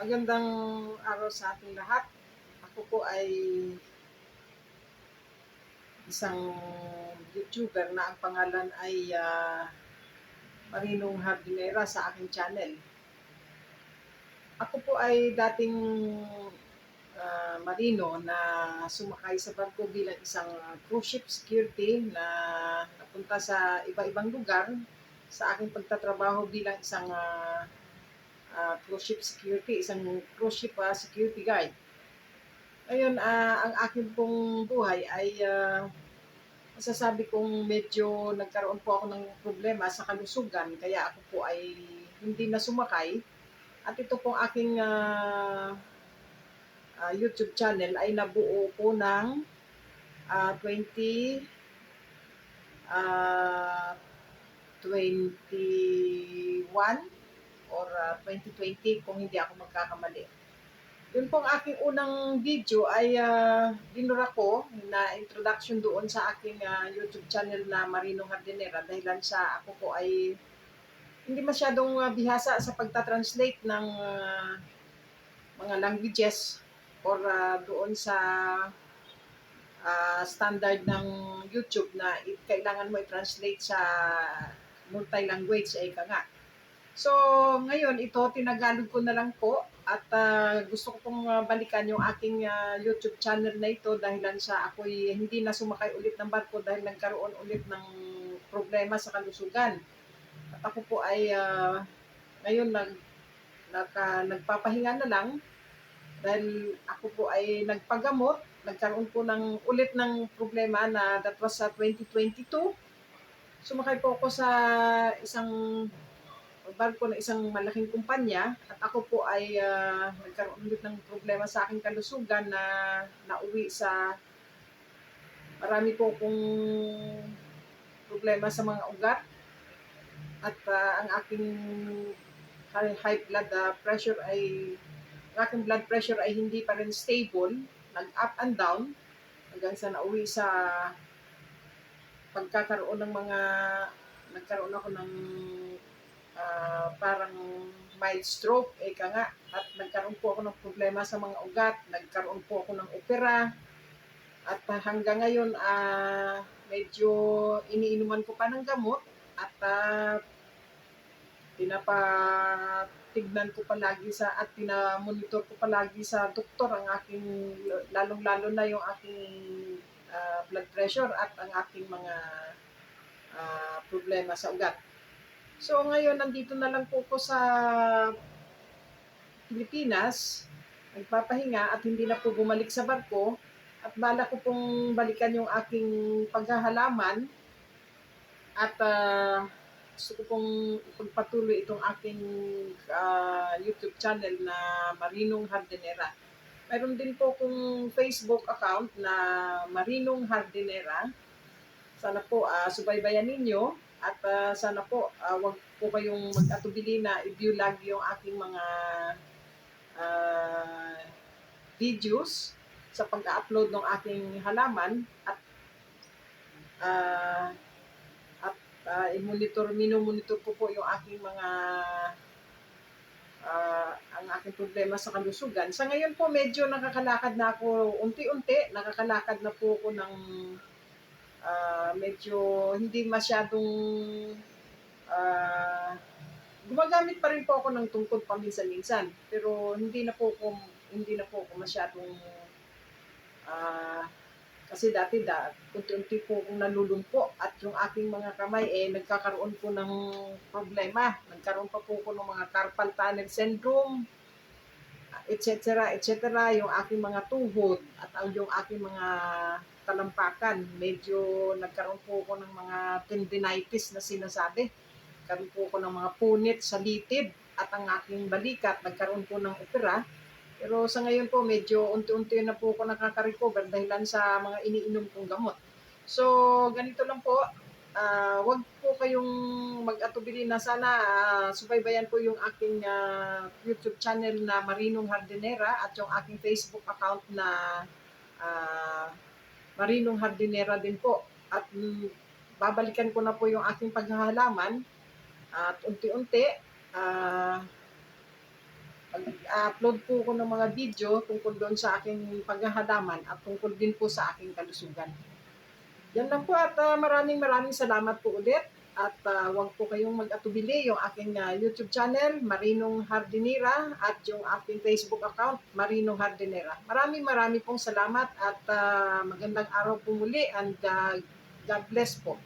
Magandang araw sa ating lahat. Ako po ay isang YouTuber na ang pangalan ay Marinong Hardinera sa aking channel. Ako po ay dating marino na sumakay sa barko bilang isang cruise ship security na napunta sa iba-ibang lugar sa aking pagtatrabaho bilang isang cruise ship security, isang cruise ship security guide. Ngayon, ang akin pong buhay ay masasabi kong medyo nagkaroon po ako ng problema sa kalusugan kaya ako po ay hindi na sumakay. At ito pong aking YouTube channel ay nabuo po ng 20 21 or 2020 kung hindi ako magkakamali. Yun pong aking unang video ay binura ko na introduction doon sa aking YouTube channel na Marinong Hardinera dahilan sa ako po ay hindi masyadong bihasa sa pagta-translate ng mga languages or doon sa standard ng YouTube na kailangan mo i-translate sa multi-language ay ika nga. So, ngayon ito, tinagalog ko na lang po at gusto ko pong balikan yung aking YouTube channel na ito dahilan sa ako'y hindi na sumakay ulit ng barko dahil nagkaroon ulit ng problema sa kalusugan. At ako po ay ngayon nagpapahinga na lang dahil ako po ay nagpagamot. Nagkaroon po ulit ng problema na that was sa 2022. Sumakay po ako sa isang barko ng isang malaking kumpanya at ako po ay nagkaroon ulit ng problema sa aking kalusugan na nauwi sa marami po akong problema sa mga ugat at ang aking high blood pressure ay aking blood pressure ay hindi pa rin stable, nag-up and down hanggang sa nauwi sa pagkakaroon ng nagkaroon ako ng parang mild stroke, eka nga, at nagkaroon po ako ng problema sa mga ugat, nagkaroon po ako ng opera, at hanggang ngayon, medyo iniinuman ko pa ng gamot, at pinapatignan ko palagi at pinamonitor ko palagi sa doktor ang aking, lalong-lalo na yung aking blood pressure at ang aking mga problema sa ugat. So ngayon, nandito na lang po ko sa Pilipinas, nagpapahinga at hindi na po bumalik sa barko. At bala ko pong balikan yung aking paghahalaman at gusto ko pong ipagpatuloy itong aking YouTube channel na Marinong Hardinera. Mayroon din po kong Facebook account na Marinong Hardinera. Sana po subaybayan ninyo at sana po wag po kayong mag-atubili na i-view lagi yung aking mga videos sa pag-upload ng aking halaman at minomonitor ko po yung aking mga ang aking problema sa kalusugan. Sa ngayon po medyo nakakalakad na ako unti-unti, nakakalakad na po ako ng medyo hindi masyadong gumagamit pa rin po ako ng tungkod paminsan-minsan pero hindi na po ako masyadong kasi dati unti-unti po akong nalulumpo at yung aking mga kamay nagkakaroon po ng problema. Nagkaroon pa po ako ng mga carpal tunnel syndrome, etc. Yung aking mga tuhod at yung aking mga talampakan. Medyo nagkaroon po ako ng mga tendinitis na sinasabi. Nagkaroon po ako ng mga punit sa litid at ang aking balikat nagkaroon po ng opera. Pero sa ngayon po, medyo unti-unti na po ako nakaka-recover dahilan sa mga iniinom kong gamot. So, ganito lang po. Wag po kayong mag-atubili na sana subaybayan po yung aking YouTube channel na Marinong Hardinera at yung aking Facebook account na Marinong Hardinera din po. At babalikan ko na po yung aking paghahalaman at unti-unti Mag-upload po ko ng mga video tungkol doon sa aking paghahalaman at tungkol din po sa aking kalusugan. Yan lang po at maraming salamat po ulit. At huwag po kayong mag-atubili yung aking YouTube channel, Marinong Hardinera, at yung aking Facebook account, Marinong Hardinera. Marami pong salamat at magandang araw po muli and God bless po.